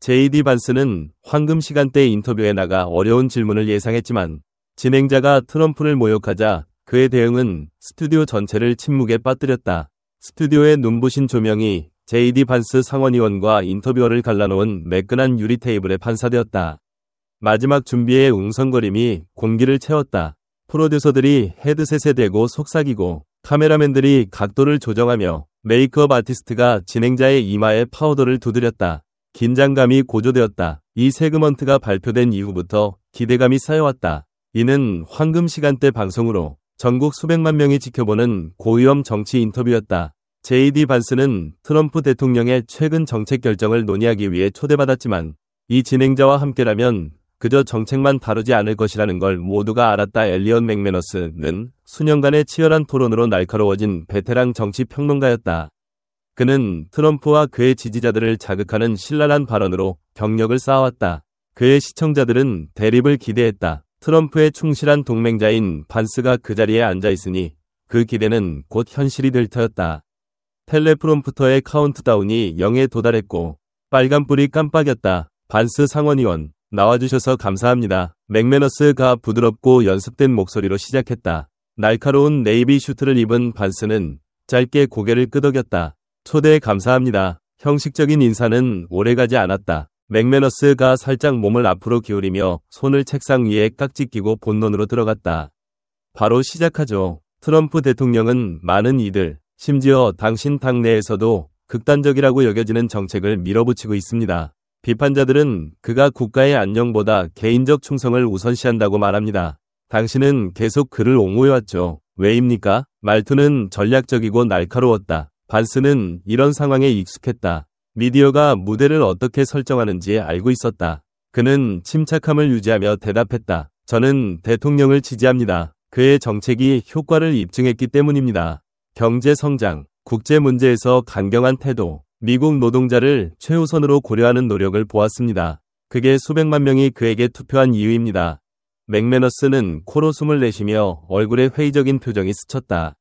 JD 반스는 황금 시간대 인터뷰에 나가 어려운 질문을 예상했지만 진행자가 트럼프를 모욕하자 그의 대응은 스튜디오 전체를 침묵에 빠뜨렸다. 스튜디오의 눈부신 조명이 JD 반스 상원의원과 인터뷰어를 갈라놓은 매끈한 유리 테이블에 반사되었다. 마지막 준비의 웅성거림이 공기를 채웠다. 프로듀서들이 헤드셋에 대고 속삭이고 카메라맨들이 각도를 조정하며 메이크업 아티스트가 진행자의 이마에 파우더를 두드렸다. 긴장감이 고조되었다. 이 세그먼트가 발표된 이후부터 기대감이 쌓여왔다. 이는 황금 시간대 방송으로 전국 수백만 명이 지켜보는 고위험 정치 인터뷰였다. JD 반스는 트럼프 대통령의 최근 정책 결정을 논의하기 위해 초대받았지만 이 진행자와 함께라면 그저 정책만 다루지 않을 것이라는 걸 모두가 알았다. 엘리엇 맥매너스는 수년간의 치열한 토론으로 날카로워진 베테랑 정치 평론가였다. 그는 트럼프와 그의 지지자들을 자극하는 신랄한 발언으로 경력을 쌓아왔다. 그의 시청자들은 대립을 기대했다. 트럼프의 충실한 동맹자인 반스가 그 자리에 앉아있으니 그 기대는 곧 현실이 될 터였다. 텔레프롬프터의 카운트다운이 0에 도달했고 빨간불이 깜빡였다. 반스 상원의원, 나와주셔서 감사합니다. 맥매너스가 부드럽고 연습된 목소리로 시작했다. 날카로운 네이비 슈트를 입은 반스는 짧게 고개를 끄덕였다. 초대에 감사합니다. 형식적인 인사는 오래가지 않았다. 맥매너스가 살짝 몸을 앞으로 기울이며 손을 책상 위에 깍지 끼고 본론으로 들어갔다. 바로 시작하죠. 트럼프 대통령은 많은 이들, 심지어 당신 당내에서도 극단적이라고 여겨지는 정책을 밀어붙이고 있습니다. 비판자들은 그가 국가의 안녕보다 개인적 충성을 우선시한다고 말합니다. 당신은 계속 그를 옹호해왔죠. 왜입니까? 말투는 전략적이고 날카로웠다. 반스는 이런 상황에 익숙했다. 미디어가 무대를 어떻게 설정하는지 알고 있었다. 그는 침착함을 유지하며 대답했다. 저는 대통령을 지지합니다. 그의 정책이 효과를 입증했기 때문입니다. 경제 성장, 국제 문제에서 강경한 태도, 미국 노동자를 최우선으로 고려하는 노력을 보았습니다. 그게 수백만 명이 그에게 투표한 이유입니다. 맥매너스는 코로 숨을 내쉬며 얼굴에 회의적인 표정이 스쳤다.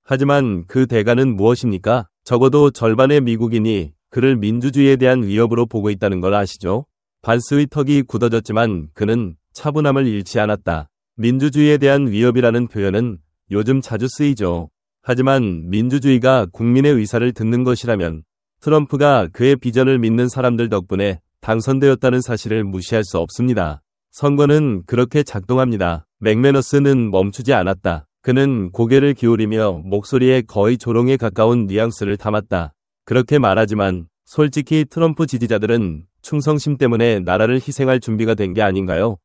하지만 그 대가는 무엇입니까? 적어도 절반의 미국인이 그를 민주주의에 대한 위협으로 보고 있다는 걸 아시죠? 반스의 턱이 굳어졌지만 그는 차분함을 잃지 않았다. 민주주의에 대한 위협이라는 표현은 요즘 자주 쓰이죠. 하지만 민주주의가 국민의 의사를 듣는 것이라면 트럼프가 그의 비전을 믿는 사람들 덕분에 당선되었다는 사실을 무시할 수 없습니다. 선거는 그렇게 작동합니다. 맥매너스는 멈추지 않았다. 그는 고개를 기울이며 목소리에 거의 조롱에 가까운 뉘앙스를 담았다. 그렇게 말하지만 솔직히 트럼프 지지자들은 충성심 때문에 나라를 희생할 준비가 된 게 아닌가요?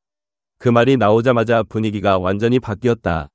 그 말이 나오자마자 분위기가 완전히 바뀌었다.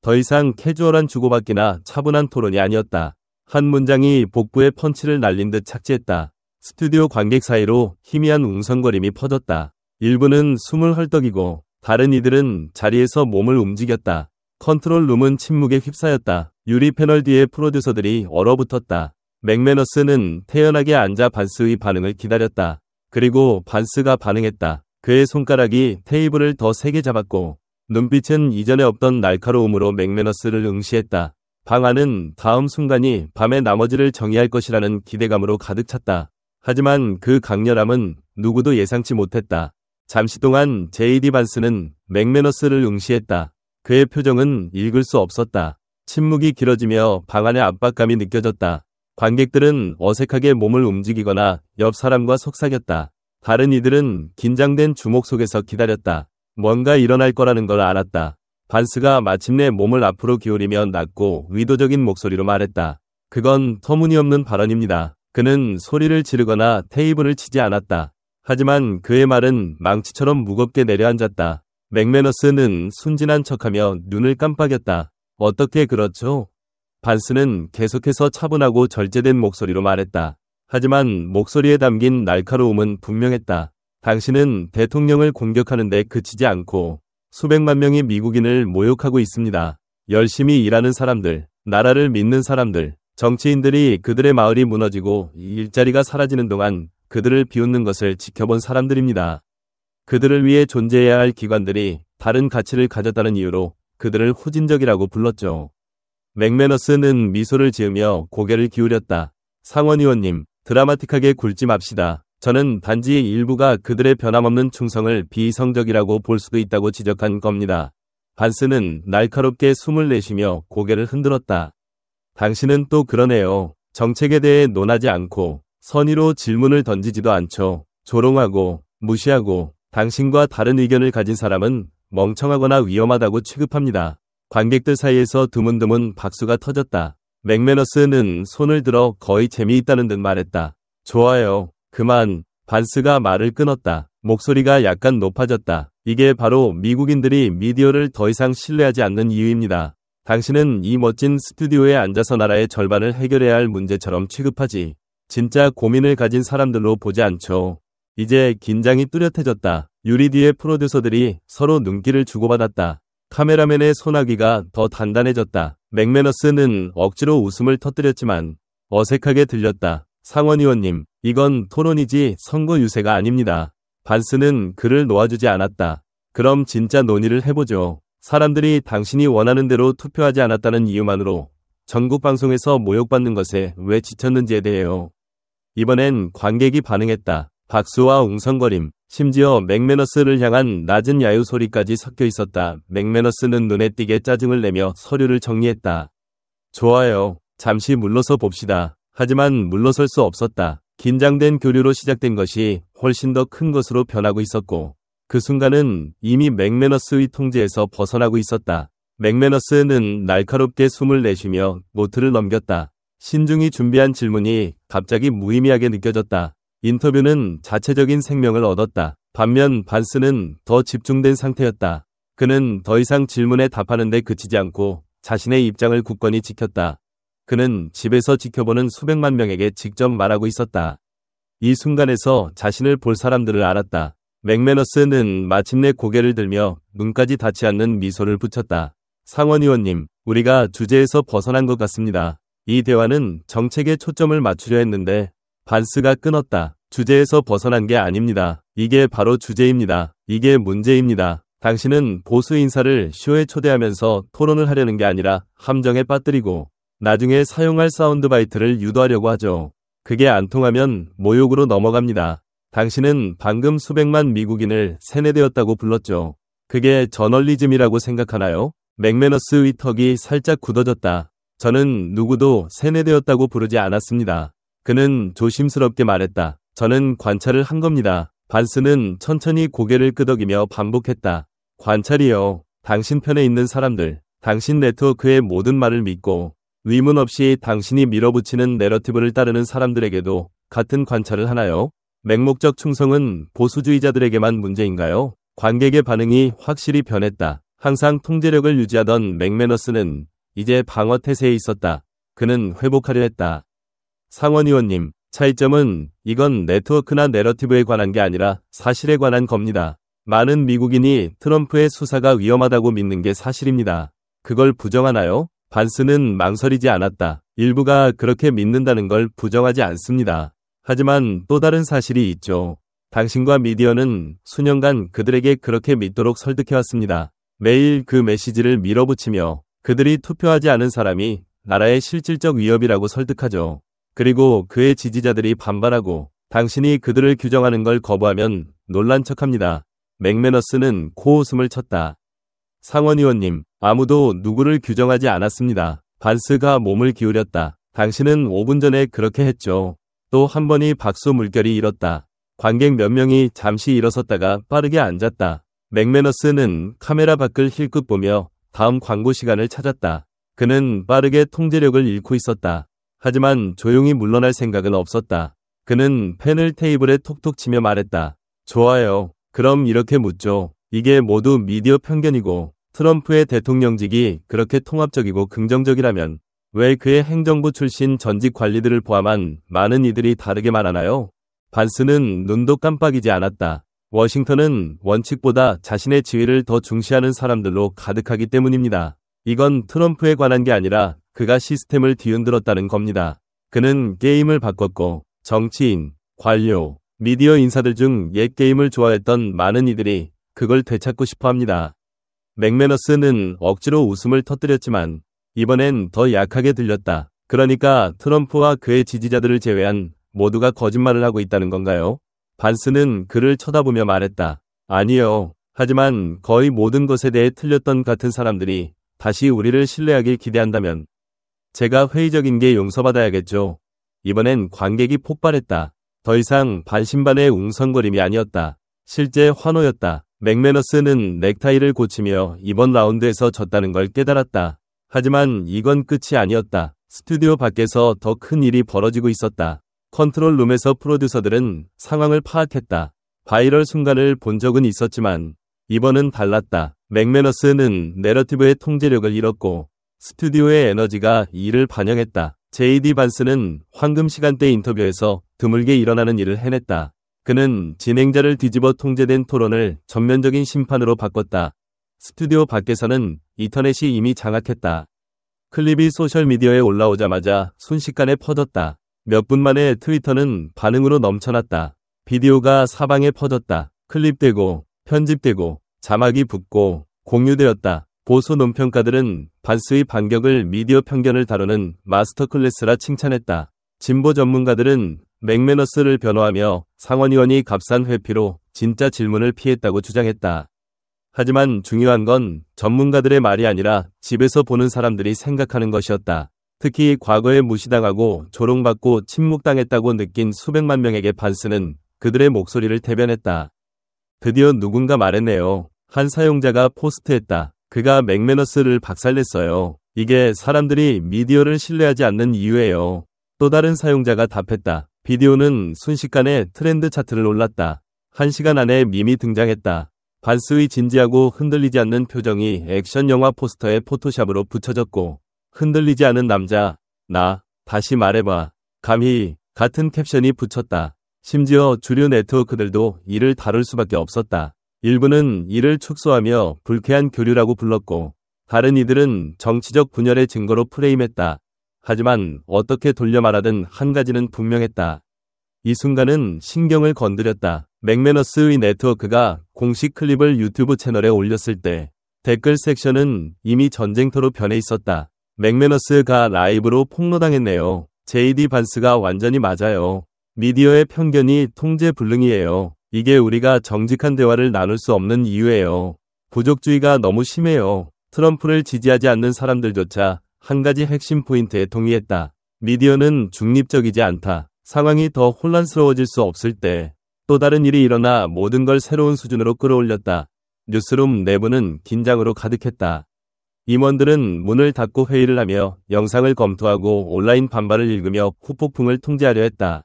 더 이상 캐주얼한 주고받기나 차분한 토론이 아니었다. 한 문장이 복부에 펀치를 날린 듯 착지했다. 스튜디오 관객 사이로 희미한 웅성거림이 퍼졌다. 일부는 숨을 헐떡이고 다른 이들은 자리에서 몸을 움직였다. 컨트롤룸은 침묵에 휩싸였다. 유리 패널 뒤에 프로듀서들이 얼어붙었다. 맥매너스는 태연하게 앉아 반스의 반응을 기다렸다. 그리고 반스가 반응했다. 그의 손가락이 테이블을 더 세게 잡았고 눈빛은 이전에 없던 날카로움으로 맥매너스를 응시했다. 방 안은 다음 순간이 밤의 나머지를 정의할 것이라는 기대감으로 가득 찼다. 하지만 그 강렬함은 누구도 예상치 못했다. 잠시 동안 JD 반스는 맥매너스를 응시했다. 그의 표정은 읽을 수 없었다. 침묵이 길어지며 방 안의 압박감이 느껴졌다. 관객들은 어색하게 몸을 움직이거나 옆 사람과 속삭였다. 다른 이들은 긴장된 주목 속에서 기다렸다. 뭔가 일어날 거라는 걸 알았다. 반스가 마침내 몸을 앞으로 기울이며 낮고 의도적인 목소리로 말했다. 그건 터무니없는 발언입니다. 그는 소리를 지르거나 테이블을 치지 않았다. 하지만 그의 말은 망치처럼 무겁게 내려앉았다. 맥매너스는 순진한 척하며 눈을 깜빡였다. 어떻게 그렇죠? 반스는 계속해서 차분하고 절제된 목소리로 말했다. 하지만 목소리에 담긴 날카로움은 분명했다. 당신은 대통령을 공격하는데 그치지 않고 수백만 명의 미국인을 모욕하고 있습니다. 열심히 일하는 사람들, 나라를 믿는 사람들, 정치인들이 그들의 마을이 무너지고 일자리가 사라지는 동안 그들을 비웃는 것을 지켜본 사람들입니다. 그들을 위해 존재해야 할 기관들이 다른 가치를 가졌다는 이유로 그들을 후진적이라고 불렀죠. 맥매너스는 미소를 지으며 고개를 기울였다. 상원의원님, 드라마틱하게 굴지 맙시다. 저는 단지 일부가 그들의 변함없는 충성을 비이성적이라고 볼 수도 있다고 지적한 겁니다. 반스는 날카롭게 숨을 내쉬며 고개를 흔들었다. 당신은 또 그러네요. 정책에 대해 논하지 않고 선의로 질문을 던지지도 않죠. 조롱하고 무시하고 당신과 다른 의견을 가진 사람은 멍청하거나 위험하다고 취급합니다. 관객들 사이에서 드문드문 박수가 터졌다. 맥매너스는 손을 들어 거의 재미있다는 듯 말했다. 좋아요. 그만. 반스가 말을 끊었다. 목소리가 약간 높아졌다. 이게 바로 미국인들이 미디어를 더 이상 신뢰하지 않는 이유입니다. 당신은 이 멋진 스튜디오에 앉아서 나라의 절반을 해결해야 할 문제처럼 취급하지. 진짜 고민을 가진 사람들로 보지 않죠. 이제 긴장이 뚜렷해졌다. 유리 뒤의 프로듀서들이 서로 눈길을 주고받았다. 카메라맨의 소나기가 더 단단해졌다. 맥매너스는 억지로 웃음을 터뜨렸지만 어색하게 들렸다. 상원의원님, 이건 토론이지 선거 유세가 아닙니다. 반스는 그를 놓아주지 않았다. 그럼 진짜 논의를 해보죠. 사람들이 당신이 원하는 대로 투표하지 않았다는 이유만으로 전국 방송에서 모욕받는 것에 왜 지쳤는지에 대해요. 이번엔 관객이 반응했다. 박수와 웅성거림, 심지어 맥매너스를 향한 낮은 야유 소리까지 섞여 있었다. 맥매너스는 눈에 띄게 짜증을 내며 서류를 정리했다. 좋아요. 잠시 물러서 봅시다. 하지만 물러설 수 없었다. 긴장된 교류로 시작된 것이 훨씬 더 큰 것으로 변하고 있었고 그 순간은 이미 맥매너스의 통제에서 벗어나고 있었다. 맥매너스는 날카롭게 숨을 내쉬며 노트를 넘겼다. 신중히 준비한 질문이 갑자기 무의미하게 느껴졌다. 인터뷰는 자체적인 생명을 얻었다. 반면 반스는 더 집중된 상태였다. 그는 더 이상 질문에 답하는 데 그치지 않고 자신의 입장을 굳건히 지켰다. 그는 집에서 지켜보는 수백만 명에게 직접 말하고 있었다. 이 순간에서 자신을 볼 사람들을 알았다. 맥매너스는 마침내 고개를 들며 눈까지 닿지 않는 미소를 붙였다. 상원의원님, 우리가 주제에서 벗어난 것 같습니다. 이 대화는 정책에 초점을 맞추려 했는데 반스가 끊었다. 주제에서 벗어난 게 아닙니다. 이게 바로 주제입니다. 이게 문제입니다. 당신은 보수 인사를 쇼에 초대하면서 토론을 하려는 게 아니라 함정에 빠뜨리고 나중에 사용할 사운드 바이트를 유도하려고 하죠. 그게 안 통하면 모욕으로 넘어갑니다. 당신은 방금 수백만 미국인을 세뇌되었다고 불렀죠. 그게 저널리즘이라고 생각하나요? 맥매너스의 턱이 살짝 굳어졌다. 저는 누구도 세뇌되었다고 부르지 않았습니다. 그는 조심스럽게 말했다. 저는 관찰을 한 겁니다. 반스는 천천히 고개를 끄덕이며 반복했다. 관찰이요. 당신 편에 있는 사람들, 당신 네트워크의 모든 말을 믿고 의문 없이 당신이 밀어붙이는 내러티브를 따르는 사람들에게도 같은 관찰을 하나요? 맹목적 충성은 보수주의자들에게만 문제인가요? 관객의 반응이 확실히 변했다. 항상 통제력을 유지하던 맥매너스는 이제 방어 태세에 있었다. 그는 회복하려 했다. 상원의원님, 차이점은 이건 네트워크나 내러티브에 관한 게 아니라 사실에 관한 겁니다. 많은 미국인이 트럼프의 수사가 위험하다고 믿는 게 사실입니다. 그걸 부정하나요? 반스는 망설이지 않았다. 일부가 그렇게 믿는다는 걸 부정하지 않습니다. 하지만 또 다른 사실이 있죠. 당신과 미디어는 수년간 그들에게 그렇게 믿도록 설득해왔습니다. 매일 그 메시지를 밀어붙이며 그들이 투표하지 않은 사람이 나라의 실질적 위협이라고 설득하죠. 그리고 그의 지지자들이 반발하고 당신이 그들을 규정하는 걸 거부하면 놀란 척합니다. 맥매너스는 코웃음을 쳤다. 상원의원님, 아무도 누구를 규정하지 않았습니다. 반스가 몸을 기울였다. 당신은 5분 전에 그렇게 했죠. 또 한 번이 박수 물결이 일었다. 관객 몇 명이 잠시 일어섰다가 빠르게 앉았다. 맥매너스는 카메라 밖을 힐끗 보며 다음 광고 시간을 찾았다. 그는 빠르게 통제력을 잃고 있었다. 하지만 조용히 물러날 생각은 없었다. 그는 펜을 테이블에 톡톡 치며 말했다. 좋아요. 그럼 이렇게 묻죠. 이게 모두 미디어 편견이고 트럼프의 대통령직이 그렇게 통합적이고 긍정적이라면 왜 그의 행정부 출신 전직 관리들을 포함한 많은 이들이 다르게 말하나요? 반스는 눈도 깜빡이지 않았다. 워싱턴은 원칙보다 자신의 지위를 더 중시하는 사람들로 가득하기 때문입니다. 이건 트럼프에 관한 게 아니라 그가 시스템을 뒤흔들었다는 겁니다. 그는 게임을 바꿨고 정치인, 관료, 미디어 인사들 중 옛 게임을 좋아했던 많은 이들이 그걸 되찾고 싶어 합니다. 맥매너스는 억지로 웃음을 터뜨렸지만 이번엔 더 약하게 들렸다. 그러니까 트럼프와 그의 지지자들을 제외한 모두가 거짓말을 하고 있다는 건가요? 반스는 그를 쳐다보며 말했다. 아니요. 하지만 거의 모든 것에 대해 틀렸던 같은 사람들이 다시 우리를 신뢰하길 기대한다면 제가 회의적인 게 용서받아야겠죠. 이번엔 관객이 폭발했다. 더 이상 반신반의 웅성거림이 아니었다. 실제 환호였다. 맥매너스는 넥타이를 고치며 이번 라운드에서 졌다는 걸 깨달았다. 하지만 이건 끝이 아니었다. 스튜디오 밖에서 더 큰 일이 벌어지고 있었다. 컨트롤룸에서 프로듀서들은 상황을 파악했다. 바이럴 순간을 본 적은 있었지만 이번은 달랐다. 맥매너스는 내러티브의 통제력을 잃었고 스튜디오의 에너지가 이를 반영했다. JD 반스는 황금 시간대 인터뷰에서 드물게 일어나는 일을 해냈다. 그는 진행자를 뒤집어 통제된 토론을 전면적인 심판으로 바꿨다. 스튜디오 밖에서는 인터넷이 이미 장악했다. 클립이 소셜미디어에 올라오자마자 순식간에 퍼졌다. 몇 분 만에 트위터는 반응으로 넘쳐났다. 비디오가 사방에 퍼졌다. 클립되고 편집되고 자막이 붙고 공유되었다. 보수 논평가들은 반스의 반격을 미디어 편견을 다루는 마스터 클래스라 칭찬했다. 진보 전문가들은 맥매너스를 변호하며 상원의원이 값싼 회피로 진짜 질문을 피했다고 주장했다. 하지만 중요한 건 전문가들의 말이 아니라 집에서 보는 사람들이 생각하는 것이었다. 특히 과거에 무시당하고 조롱받고 침묵당했다고 느낀 수백만 명에게 반스는 그들의 목소리를 대변했다. 드디어 누군가 말했네요. 한 사용자가 포스트했다. 그가 맥매너스를 박살냈어요. 이게 사람들이 미디어를 신뢰하지 않는 이유예요. 또 다른 사용자가 답했다. 비디오는 순식간에 트렌드 차트를 올랐다. 1시간 안에 밈이 등장했다. 반스의 진지하고 흔들리지 않는 표정이 액션 영화 포스터에 포토샵으로 붙여졌고 흔들리지 않은 남자, 나, 다시 말해봐. 감히 같은 캡션이 붙였다. 심지어 주류 네트워크들도 이를 다룰 수밖에 없었다. 일부는 이를 축소하며 불쾌한 교류라고 불렀고 다른 이들은 정치적 분열의 증거로 프레임했다. 하지만 어떻게 돌려 말하든 한 가지는 분명했다. 이 순간은 신경을 건드렸다. 맥매너스의 네트워크가 공식 클립을 유튜브 채널에 올렸을 때 댓글 섹션은 이미 전쟁터로 변해 있었다. 맥매너스가 라이브로 폭로당했네요. JD 반스가 완전히 맞아요. 미디어의 편견이 통제불능이에요. 이게 우리가 정직한 대화를 나눌 수 없는 이유예요. 부족주의가 너무 심해요. 트럼프를 지지하지 않는 사람들조차 한 가지 핵심 포인트에 동의했다. 미디어는 중립적이지 않다. 상황이 더 혼란스러워질 수 없을 때 또 다른 일이 일어나 모든 걸 새로운 수준으로 끌어올렸다. 뉴스룸 내부는 긴장으로 가득했다. 임원들은 문을 닫고 회의를 하며 영상을 검토하고 온라인 반발을 읽으며 후폭풍을 통제하려 했다.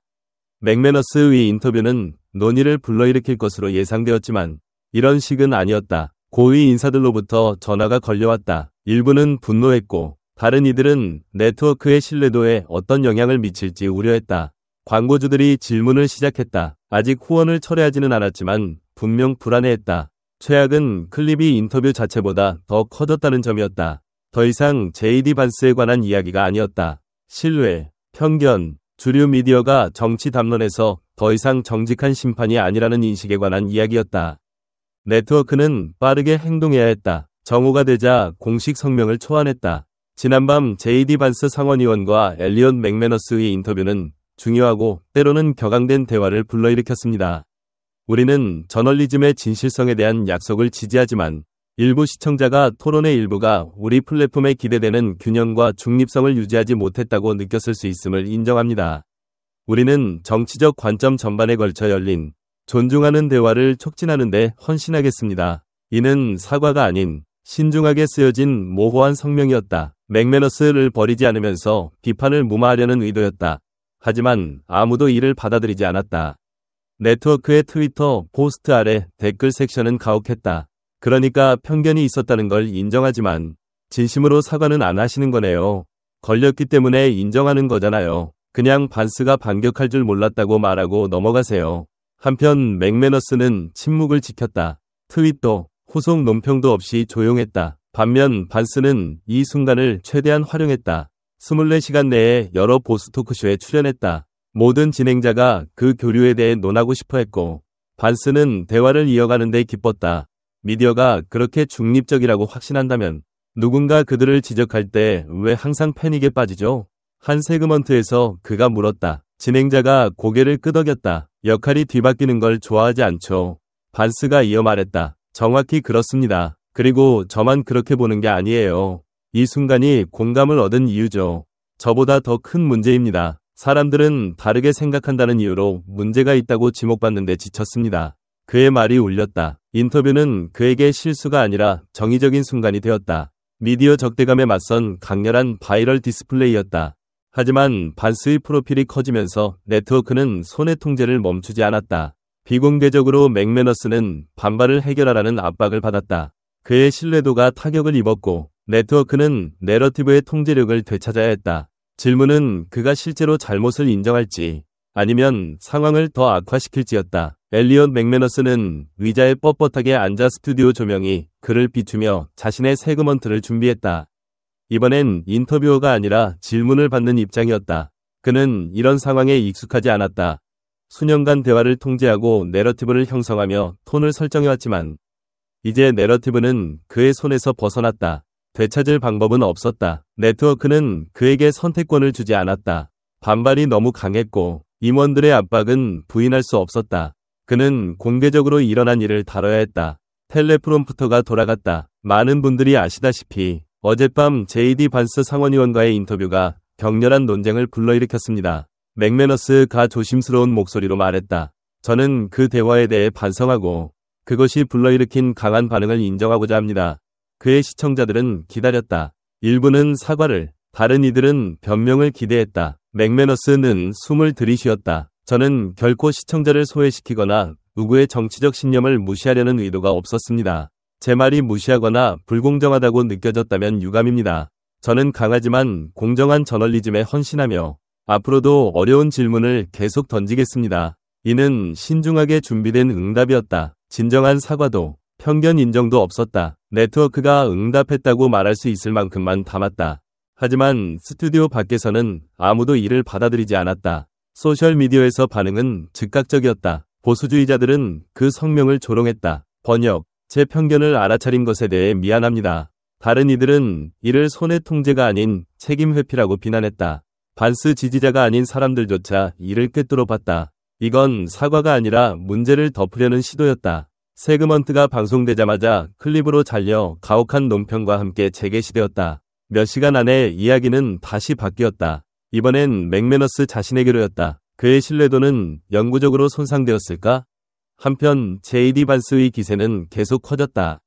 맥매너스의 인터뷰는 논의를 불러일으킬 것으로 예상되었지만 이런 식은 아니었다. 고위 인사들로부터 전화가 걸려왔다. 일부는 분노했고 다른 이들은 네트워크의 신뢰도에 어떤 영향을 미칠지 우려했다. 광고주들이 질문을 시작했다. 아직 후원을 철회하지는 않았지만 분명 불안해했다. 최악은 클립이 인터뷰 자체보다 더 커졌다는 점이었다. 더 이상 JD 반스에 관한 이야기가 아니었다. 신뢰, 편견, 주류 미디어가 정치 담론에서 더 이상 정직한 심판이 아니라는 인식에 관한 이야기였다. 네트워크는 빠르게 행동해야 했다. 정오가 되자 공식 성명을 초안했다. 지난밤 JD 반스 상원의원과 엘리엇 맥매너스의 인터뷰는 중요하고 때로는 격앙된 대화를 불러일으켰습니다. 우리는 저널리즘의 진실성에 대한 약속을 지지하지만 일부 시청자가 토론의 일부가 우리 플랫폼에 기대되는 균형과 중립성을 유지하지 못했다고 느꼈을 수 있음을 인정합니다. 우리는 정치적 관점 전반에 걸쳐 열린 존중하는 대화를 촉진하는 데 헌신하겠습니다. 이는 사과가 아닌 신중하게 쓰여진 모호한 성명이었다. 맥매너스를 버리지 않으면서 비판을 무마하려는 의도였다. 하지만 아무도 이를 받아들이지 않았다. 네트워크의 트위터 포스트 아래 댓글 섹션은 가혹했다. 그러니까 편견이 있었다는 걸 인정하지만 진심으로 사과는 안 하시는 거네요. 걸렸기 때문에 인정하는 거잖아요. 그냥 반스가 반격할 줄 몰랐다고 말하고 넘어가세요. 한편 맥매너스는 침묵을 지켰다. 트윗도 후속 논평도 없이 조용했다. 반면 반스는 이 순간을 최대한 활용했다. 24시간 내에 여러 보수 토크쇼에 출연했다. 모든 진행자가 그 교류에 대해 논하고 싶어 했고 반스는 대화를 이어가는 데 기뻤다. 미디어가 그렇게 중립적이라고 확신한다면 누군가 그들을 지적할 때 왜 항상 패닉에 빠지죠? 한 세그먼트에서 그가 물었다. 진행자가 고개를 끄덕였다. 역할이 뒤바뀌는 걸 좋아하지 않죠. 반스가 이어 말했다. 정확히 그렇습니다. 그리고 저만 그렇게 보는 게 아니에요. 이 순간이 공감을 얻은 이유죠. 저보다 더 큰 문제입니다. 사람들은 다르게 생각한다는 이유로 문제가 있다고 지목받는데 지쳤습니다. 그의 말이 울렸다. 인터뷰는 그에게 실수가 아니라 정의적인 순간이 되었다. 미디어 적대감에 맞선 강렬한 바이럴 디스플레이였다. 하지만 반스의 프로필이 커지면서 네트워크는 손해 통제를 멈추지 않았다. 비공개적으로 맥매너스는 반발을 해결하라는 압박을 받았다. 그의 신뢰도가 타격을 입었고 네트워크는 내러티브의 통제력을 되찾아야 했다. 질문은 그가 실제로 잘못을 인정할지 아니면 상황을 더 악화시킬지였다. 엘리엇 맥매너스는 의자에 뻣뻣하게 앉아 스튜디오 조명이 그를 비추며 자신의 세그먼트를 준비했다. 이번엔 인터뷰어가 아니라 질문을 받는 입장이었다. 그는 이런 상황에 익숙하지 않았다. 수년간 대화를 통제하고 내러티브를 형성하며 톤을 설정해왔지만 이제 내러티브는 그의 손에서 벗어났다. 되찾을 방법은 없었다. 네트워크는 그에게 선택권을 주지 않았다. 반발이 너무 강했고 임원들의 압박은 부인할 수 없었다. 그는 공개적으로 일어난 일을 다뤄야 했다. 텔레프롬프터가 돌아갔다. 많은 분들이 아시다시피 어젯밤 JD 반스 상원의원과의 인터뷰가 격렬한 논쟁을 불러일으켰습니다. 맥매너스가 조심스러운 목소리로 말했다. 저는 그 대화에 대해 반성하고 그것이 불러일으킨 강한 반응을 인정하고자 합니다. 그의 시청자들은 기다렸다. 일부는 사과를, 다른 이들은 변명을 기대했다. 맥매너스는 숨을 들이쉬었다. 저는 결코 시청자를 소외시키거나 누구의 정치적 신념을 무시하려는 의도가 없었습니다. 제 말이 무시하거나 불공정하다고 느껴졌다면 유감입니다. 저는 강하지만 공정한 저널리즘에 헌신하며 앞으로도 어려운 질문을 계속 던지겠습니다. 이는 신중하게 준비된 응답이었다. 진정한 사과도 편견 인정도 없었다. 네트워크가 응답했다고 말할 수 있을 만큼만 담았다. 하지만 스튜디오 밖에서는 아무도 이를 받아들이지 않았다. 소셜미디어에서 반응은 즉각적이었다. 보수주의자들은 그 성명을 조롱했다. 번역, 제 편견을 알아차린 것에 대해 미안합니다. 다른 이들은 이를 손해 통제가 아닌 책임 회피라고 비난했다. 반스 지지자가 아닌 사람들조차 이를 꿰뚫어 봤다. 이건 사과가 아니라 문제를 덮으려는 시도였다. 세그먼트가 방송되자마자 클립으로 잘려 가혹한 논평과 함께 재게시되었다. 몇 시간 안에 이야기는 다시 바뀌었다. 이번엔 맥매너스 자신에게로였다. 그의 신뢰도는 영구적으로 손상되었을까? 한편 JD 반스의 기세는 계속 커졌다.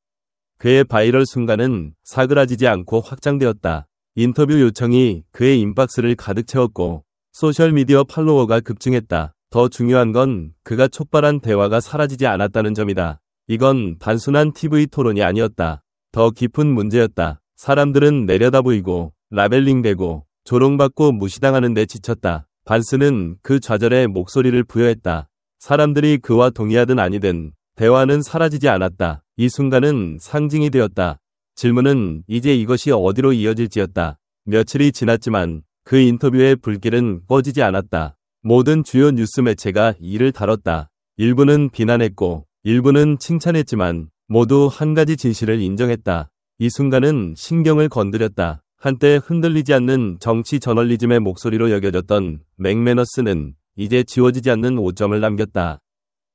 그의 바이럴 순간은 사그라지지 않고 확장되었다. 인터뷰 요청이 그의 인박스를 가득 채웠고 소셜미디어 팔로워가 급증했다. 더 중요한 건 그가 촉발한 대화가 사라지지 않았다는 점이다. 이건 단순한 TV 토론이 아니었다. 더 깊은 문제였다. 사람들은 내려다보이고 라벨링되고 조롱받고 무시당하는 데 지쳤다. 반스는 그 좌절에 목소리를 부여했다. 사람들이 그와 동의하든 아니든 대화는 사라지지 않았다. 이 순간은 상징이 되었다. 질문은 이제 이것이 어디로 이어질지였다. 며칠이 지났지만 그 인터뷰의 불길은 꺼지지 않았다. 모든 주요 뉴스 매체가 이를 다뤘다. 일부는 비난했고 일부는 칭찬했지만 모두 한 가지 진실을 인정했다. 이 순간은 신경을 건드렸다. 한때 흔들리지 않는 정치 저널리즘의 목소리로 여겨졌던 맥매너스는 이제 지워지지 않는 오점을 남겼다.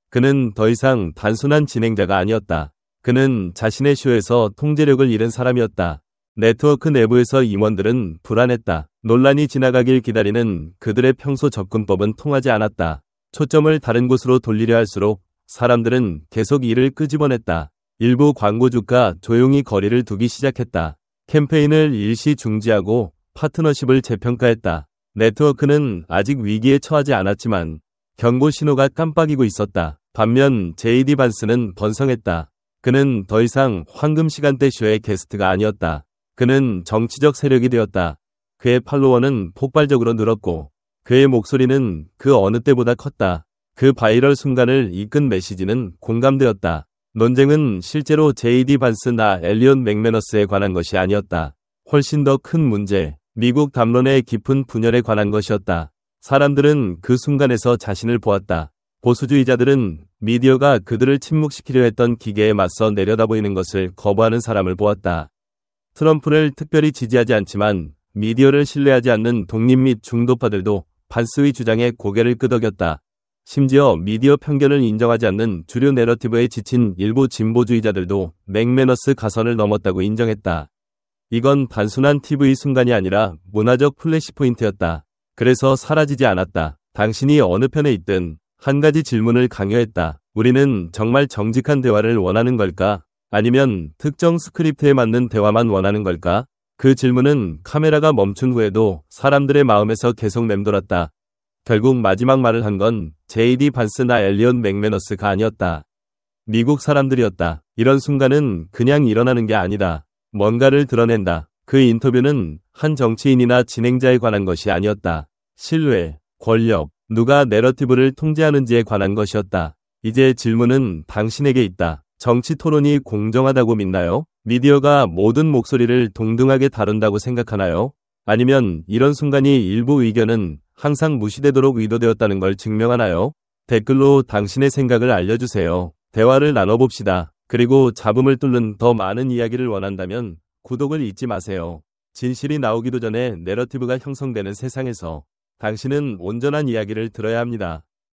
그는 더 이상 단순한 진행자가 아니었다. 그는 자신의 쇼에서 통제력을 잃은 사람이었다. 네트워크 내부에서 임원들은 불안했다. 논란이 지나가길 기다리는 그들의 평소 접근법은 통하지 않았다. 초점을 다른 곳으로 돌리려 할수록 사람들은 계속 이를 끄집어냈다. 일부 광고주가 조용히 거리를 두기 시작했다. 캠페인을 일시 중지하고 파트너십을 재평가했다. 네트워크는 아직 위기에 처하지 않았지만 경고 신호가 깜빡이고 있었다. 반면 JD 반스는 번성했다. 그는 더 이상 황금 시간대 쇼의 게스트가 아니었다. 그는 정치적 세력이 되었다. 그의 팔로워는 폭발적으로 늘었고 그의 목소리는 그 어느 때보다 컸다. 그 바이럴 순간을 이끈 메시지는 공감되었다. 논쟁은 실제로 JD 반스나 엘리엇 맥매너스에 관한 것이 아니었다. 훨씬 더 큰 문제, 미국 담론의 깊은 분열에 관한 것이었다. 사람들은 그 순간에서 자신을 보았다. 보수주의자들은 미디어가 그들을 침묵시키려 했던 기계에 맞서 내려다보이는 것을 거부하는 사람을 보았다. 트럼프를 특별히 지지하지 않지만 미디어를 신뢰하지 않는 독립 및 중도파들도 반스의 주장에 고개를 끄덕였다. 심지어 미디어 편견을 인정하지 않는 주류 내러티브에 지친 일부 진보주의자들도 맥매너스 가선을 넘었다고 인정했다. 이건 단순한 TV 순간이 아니라 문화적 플래시포인트였다. 그래서 사라지지 않았다. 당신이 어느 편에 있든 한 가지 질문을 강요했다. 우리는 정말 정직한 대화를 원하는 걸까? 아니면 특정 스크립트에 맞는 대화만 원하는 걸까? 그 질문은 카메라가 멈춘 후에도 사람들의 마음에서 계속 맴돌았다. 결국 마지막 말을 한 건 J.D. 반스나 엘리엇 맥매너스가 아니었다. 미국 사람들이었다. 이런 순간은 그냥 일어나는 게 아니다. 뭔가를 드러낸다. 그 인터뷰는 한 정치인이나 진행자에 관한 것이 아니었다. 신뢰, 권력, 누가 내러티브를 통제하는지에 관한 것이었다. 이제 질문은 당신에게 있다. 정치 토론이 공정하다고 믿나요? 미디어가 모든 목소리를 동등하게 다룬다고 생각하나요? 아니면 이런 순간이 일부 의견은 항상 무시되도록 의도되었다는 걸 증명하나요? 댓글로 당신의 생각을 알려주세요. 대화를 나눠봅시다. 그리고 잡음을 뚫는 더 많은 이야기를 원한다면 구독을 잊지 마세요. 진실이 나오기도 전에 내러티브가 형성되는 세상에서 당신은 온전한 이야기를 들어야 합니다.